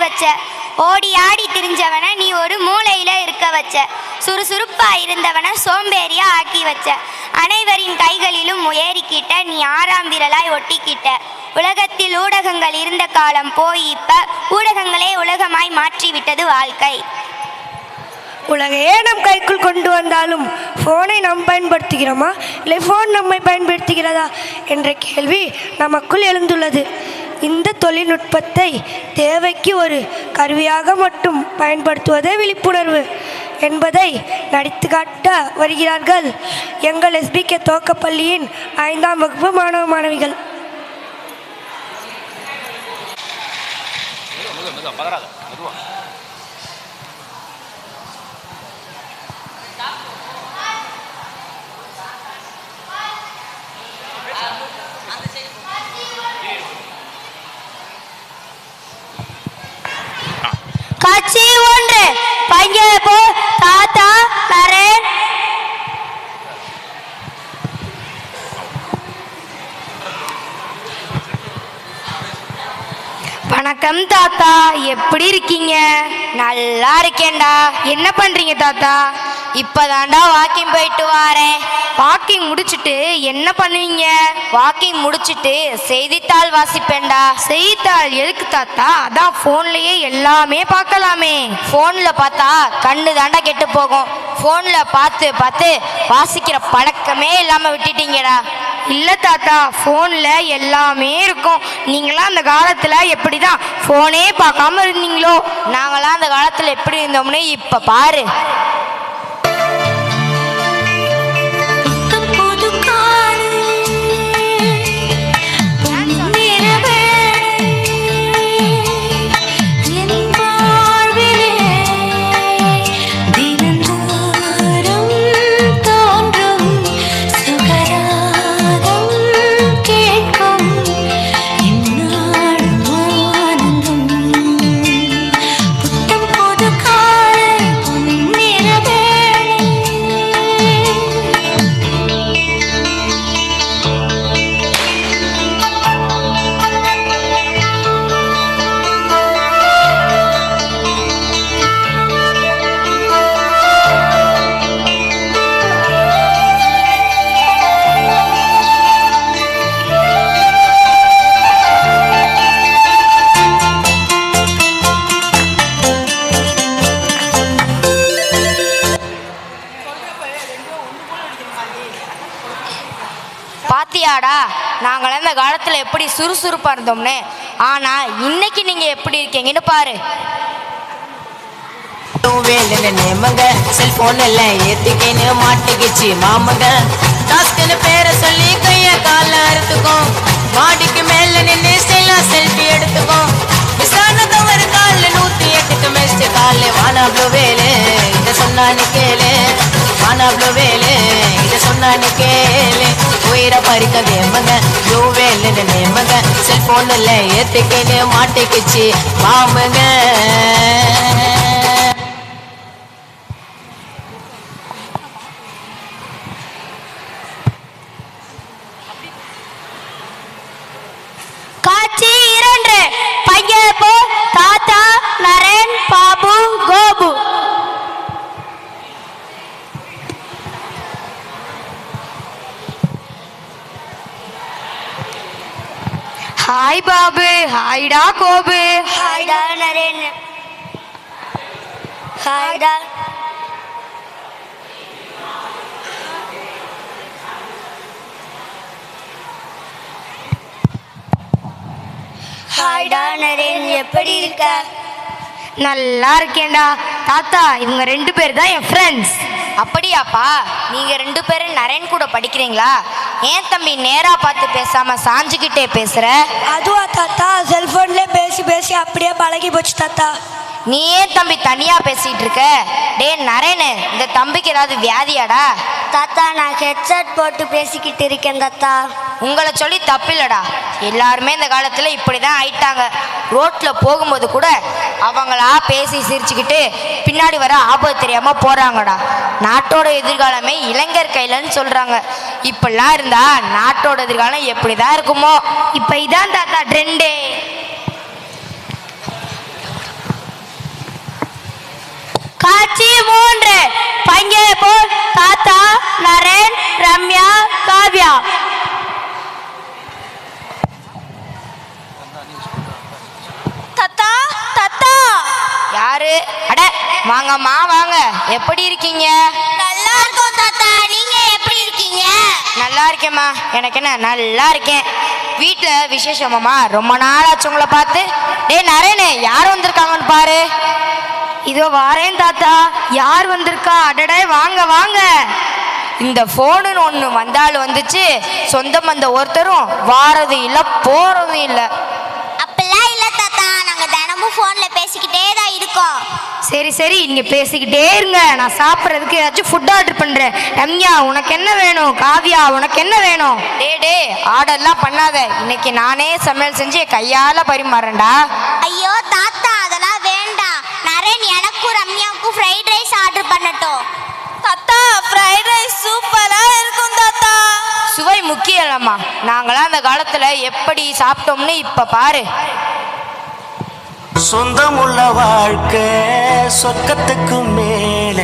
வச்ச. ஓடி ஆடி திரிஞ்சவனை நீ ஒரு மூலையில இருக்க வச்ச. சுறுசுறுப்பா இருந்தவனை சோம்பேறியா ஆக்கி வச்ச. அனைவரின் கைகளிலும் ஏறிக்கிட்ட, நீ 6ஆம் விரலாய் ஒட்டிக்கிட்ட. உலகத்தில் ஊடகங்கள் இருந்த காலம் போய் இப்ப ஊடகங்களே உலகமாய் மாற்றிவிட்டது வாழ்க்கை. உலகையே நம் கைக்குள் கொண்டு வந்தாலும் ஃபோனை நாம் பயன்படுத்துகிறோமா, இல்லை ஃபோன் நம்மை பயன்படுத்துகிறதா என்ற கேள்வி நமக்குள் எழுந்துள்ளது. இந்த தொழில்நுட்பத்தை தேவைக்கு ஒரு கருவியாக மட்டும் பயன்படுத்துவதே விழிப்புணர்வு என்பதை நடித்து காட்ட வருகிறார்கள் எங்கள் SBK துவக்கப்பள்ளியின் 5ஆம் வகுப்பு மாணவ மாணவிகள். காட்சி 1. பங்கே போ தாத்தா நரேன். வணக்கம் தாத்தா, எப்படி இருக்கீங்க? நல்லா இருக்கேன்டா. என்ன பண்றீங்க தாத்தா? இப்பதான்டா வாக்கிங் போயிட்டு வாரேன். வாக்கிங் முடிச்சிட்டு என்ன பண்ணுவீங்க? வாக்கிங் முடிச்சிட்டு செய்தித்தாள் வாசிப்பேன்டா. செய்தித்தாள் எதுக்கு தாத்தா? அதான் போன்லயே எல்லாமே பார்க்கலாமே. போன்ல பார்த்தா கண்ணு தாண்டா கெட்டு போகும். போன்ல பார்த்து பார்த்து வாசிக்கிற பழக்கமே இல்லாம விட்டுட்டீங்கடா. இல்ல தாத்தா, போன்ல எல்லாமே இருக்கும். நீங்களாம் அந்த காலத்துல எப்படிதான் போனே பார்க்காம இருந்தீங்களோ? நாங்களாம் அந்த காலத்துல எப்படி இருந்தோம்னு இப்ப பாரு. பாத்தியாடா, நாங்களாம் இந்த காலத்துல எப்படி சுறுசுறுப்பா இருந்தோம்னு. ஆனா இன்னைக்கு நீங்க எப்படி இருக்கீங்கன்னு பாரு. நேமங்க செல்போன்ல ஏத்திக்கின்னு மாட்டிக்கிச்சு மாமங்க. டாஸ்க்னு பேரை சொல்லி கைய கால அறுத்துக்கும். மாடிக்கு மேல நின்று செல்ஃபி எடுத்துக்கும். விசானதவர் கால 108க்கு மெஸ்ட் கால. வானாப்ளோ வேலு இத சொன்னானு கேளு. வானாப்ளோ வேலு இத சொன்னானு கேளு. உயிரை பறிக்க கேமங்க ப்ளூ வேலுன்னு நேமங்க. செல்போன்ல ஏத்திக்கின்னு மாட்டிக்கிச்சு மாமங்க. காட்சி 2. பங்கே போ தாத்தா நரேன் பாபு கோபு. ஹாய் பாபு. ஹாய்டா கோபு. ஹாய்டா நரேன். ஹாய்டா. ஹாய்டா நரேன், எப்படி இருக்க? நல்லா இருக்கேன்டா தாத்தா. இவங்க 2 பேர் தான் என் ஃப்ரெண்ட்ஸ். அப்படியாப்பா, நீங்க 2 பேரும் நரேன் கூட படிக்கிறீங்களா? ஏன் தம்பி நேரா பார்த்து பேசாம சாஞ்சுக்கிட்டே பேசுற? அதுவா தாத்தா, செல்போன்லேயே பேசி பேசி அப்படியே பழகி போச்சு தாத்தா. நீ ஏன் தம்பி தனியா பேசிட்டு இருக்க? டே நரேனு, இந்த தம்பிக்கு ஏதாவது வியாதியாடா? தாத்தா, நான் ஹெட்செட் போட்டு பேசிக்கிட்டு இருக்கேன் தாத்தா. உங்களை சொல்லி தப்பில்லடா. எல்லாருமே இந்த காலத்துல இப்படிதான் ஆயிட்டாங்க. ரோட்ல போகும்போது கூட அவங்களா பேசி சிரிச்சுக்கிட்டு பின்னாடி வர ஆபத்து தெரியாம போறாங்கடா. நாட்டோட எதிர்காலமே இளைஞர் கையிலன்னு சொல்றாங்க. இப்படிலாம் இருந்தா நாட்டோட எதிர்காலம் எப்படிதான் இருக்குமோ? இப்ப இதான் தாத்தா ட்ரெண்டே. காட்சி 3. பங்கேற்போர் தாத்தா, நரேன், ரம்யா, காவ்யா. தத்தா தத்தா. யாரு? அட வாங்கம்மா வாங்க. எப்படி இருக்கீங்க? நல்லா இருக்கோம் தாத்தா, நீங்க எப்படி இருக்கீங்க? நல்லா இருக்கேம்மா. எனக்கு என்ன, நல்லா இருக்கேன். வீட்டில் விசேஷமாம்மா, ரொம்ப நாள் ஆச்சு உங்களை பார்த்து. டேய் நரேனே, யார் வந்திருக்காங்கன்னு பாரு. இதோ வாரேன் தாத்தா. யார் வந்திருக்கா? அடடே வாங்க வாங்க. இந்த ஃபோனுன்னு ஒன்று வந்தாலும் வந்துச்சு, சொந்தம் வந்த ஒருத்தரும் வாரதும் இல்லை போகிறதும் இல்லை. அப்பெல்லாம் இல்ல தாத்தா, நாங்க தினமும் போன்ல பேசிக்கிட்டே தான் இருக்கோம். சரி சரி, நீங்கள் பேசிக்கிட்டே இருங்க. நான் சாப்பிட்றதுக்கு ஏதாச்சும் ஃபுட் ஆர்டர் பண்ணுறேன். ரம்யா உனக்கு என்ன வேணும்? காவ்யா உனக்கு என்ன வேணும்? டே ஆர்டர்லாம் பண்ணாத. இன்னைக்கு நானே சமையல் செஞ்சு கையால் பரிமாறேன்டா. ஐயோ தாத்தா, அதெல்லாம் வேண்டாம். நரேன் எனக்கும் ரம்யாவுக்கும் ஃப்ரைட் ரைஸ் ஆர்டர் பண்ணட்டும். தாத்தா ஃப்ரைட் ரைஸ் சூப்பரா இருக்கும் தாத்தா. சுவை முக்கியம் இல்லைம்மா, நாங்களாம் அந்த காலத்தில் எப்படி சாப்பிட்டோம்னு இப்போ பாரு. சொந்தமுள்ள வாழ்க்கை சொர்க்கத்துக்கு மேல,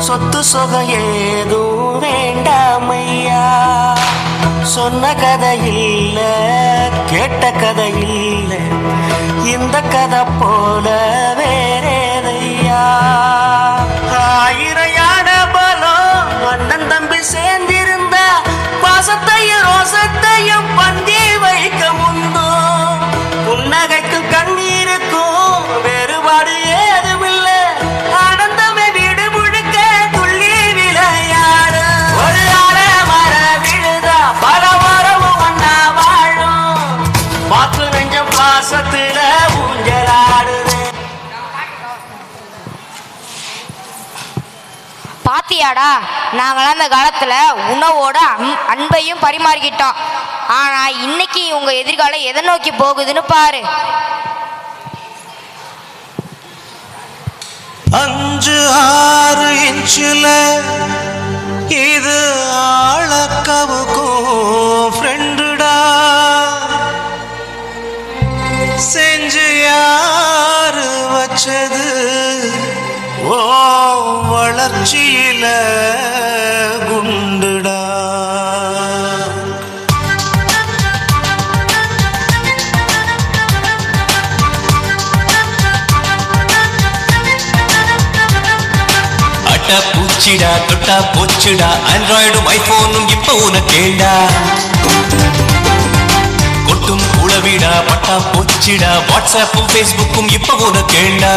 சொத்து சொகம் ஏதும் வேண்டாமையா. சொன்ன கதை இல்ல, கேட்ட கதை இல்ல, இந்த கதை போல வேறேதையா. ஆயிரம் யாட பலம் அண்ணன் தம்பி சேர்ந்திருந்தா, பாசத்தையும் ரோசத்தையும் பந்தி வைக்க முந்தோ. புன்னகைக்கும் கண்ணீருக்கும் வேறுபாடு ஏதுமில்லை, ஆனந்தமே வீடு முழுக்க துள்ளி விளையாடு. ஒரு ஆட மர விழுதா பல மரமும் ஒன்னா வாழும், பாத்து நெஞ்சம் பாசத்துல ஊஞ்சலாடுது. பாத்தியாடா, நாங்களாம் அந்த காலத்தில் உணவோட அன்பையும் பரிமாறிக்கிட்டோம். ஆனால் இன்னைக்கு உங்க எதிர்காலம் எதை நோக்கி போகுதுன்னு பாரு. 5-6 இன்ச்சில் இது ஆளக்கவுக்கும் ஃப்ரெண்டுடா. செஞ்சு யாரு வச்சது ஓ வளர்ச்சியில குண்டுடா. பூச்சிடா தொட்டா போச்சுடா, ஆண்ட்ராய்டும் ஐபோனும் இப்ப உனக்கேண்டா. கொட்டும் குளவிடா பட்டா போச்சிடா, வாட்ஸ்அப்பும் ஃபேஸ்புக்கும் இப்ப உனக்கேண்டா.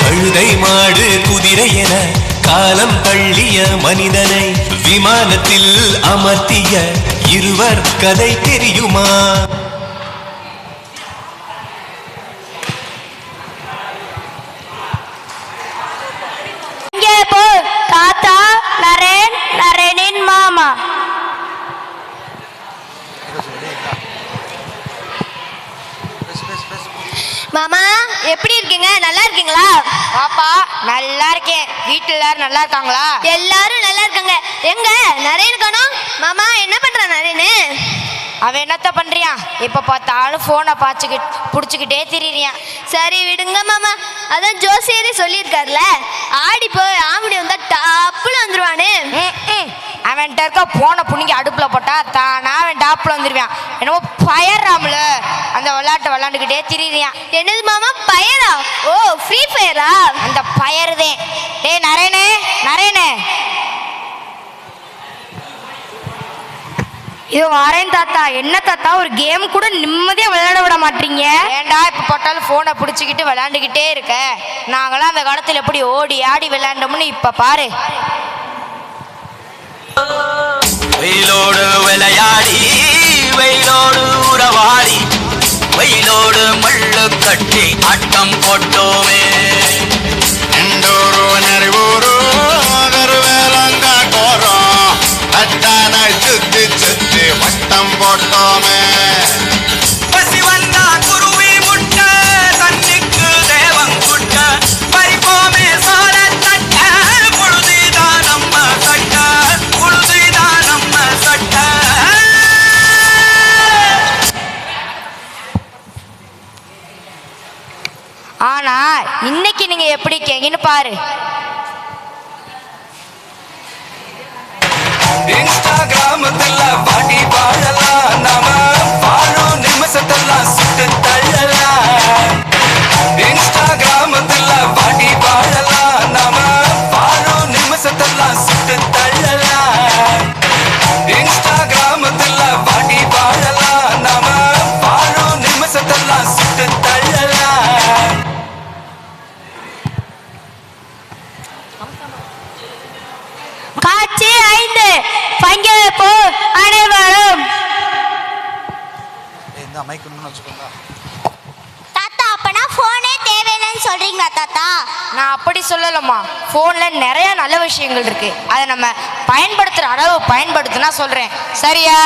கழுதை மாடு குதிரை என காலம் தள்ளிய மனிதனை விமானத்தில் அமர்த்திய இருவர் கதை தெரியுமா? இங்கே போ தாத்தா, நரேன், நரேனின் மாமா. மாமா எப்படி இருக்கீங்க? நல்லா இருக்கீங்களா? பாப்பா நல்லா இருக்கேன். வீட்டில் எல்லாரும் நல்லா இருக்காங்களா? எல்லாரும் நல்லா இருக்காங்க. எங்க நரேன் காணோம்? மாமா என்ன பண்றான் நரேனு? அவன் என்னத்த பண்றியான்? எப்ப பார்த்தாலும் போனை புடிச்சுக்கிட்டே திரியான். சரி விடுங்க மாமா, அதான் ஜோசியரே சொல்லியிருக்காருல, ஆடி போய் ஆம்படி வந்தா டாப்புல வந்துருவானு. அவன்கிட்ட இருக்க போனை புனிங்கி அடுப்புல போட்டா தானா அவன் டாப்புல வந்துருவான். என்னமோ பயர்றாமல அந்த விளையாட்டை விளையாண்டுக்கிட்டே திரியான். என்னது மாமா பயரா? ஓ ஃப்ரீ ஃபயரா? அந்த பயருதே. டே நரேனே நரேனே, இது வரேன் தாத்தா. என்ன தாத்தா, ஒரு கேம் கூட நிம்மதியா விளையாட விட மாட்டீங்க? ஏண்டா இப்ப போட்டாலும் போனை பிடிச்சிக்கிட்டு விளையாண்டுக்கிட்டே இருக்க? நாங்களாம் அந்த காலத்துல எப்படி ஓடி ஆடி விளையாண்டோம்னு இப்ப பாரு. வெயிலோடு விளையாடி வெயிலோடு உறவாடி, வெயிலோடு மள்ளு கட்டி ஆட்டம் போட்டோமே. எண்டூரு நரிவூரு கருவேலங்காட்டோரம், அத்தானை சுத்தி சுத்தி வட்டம் போட்டோமே. பசி வந்தா குருவி முட்டை தன் எப்படின்னு பாரு. இன்ஸ்டாகிராமத்துல பாட்டி வாழலாம், நாம வாழும் நிமிஷத்தெல்லாம் சுட்டு தள்ளலாம். இன்ஸ்டாகிராமத்துல பாட்டி வாழலாம், நாம வாழும் நிமிஷத்தெல்லாம் சுட்டு தள்ளலாம். இன்ஸ்டாகிராமத்துல பாட்டி வாழலாம், நாம வாழும் நிமிஷத்தெல்லாம் சுட்டு தள்ளலாம். காட்சி 5 பங்கேற்போ அனைவரும். தாத்தா அப்பனா போனே தேவையில்லைன்னு சொல்றீங்களா தாத்தா? நான் அப்படி சொல்லலம்மா. ஃபோன்ல நிறைய நல்ல விஷயங்கள் இருக்கு. அதை நம்ம பயன்படுத்துற அளவு பயன்படுத்தினா சொல்றேன். சரியா?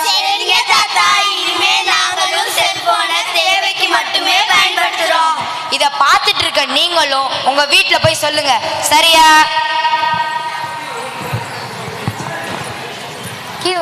சரிங்க தாத்தா, இனிமே நாங்களும் செல்போனை தேவைக்கு மட்டுமே பயன்படுத்துறோம். இத பார்த்துட்டு இருக்க நீங்களும் உங்க வீட்ல போய் சொல்லுங்க. சரியா? கீழே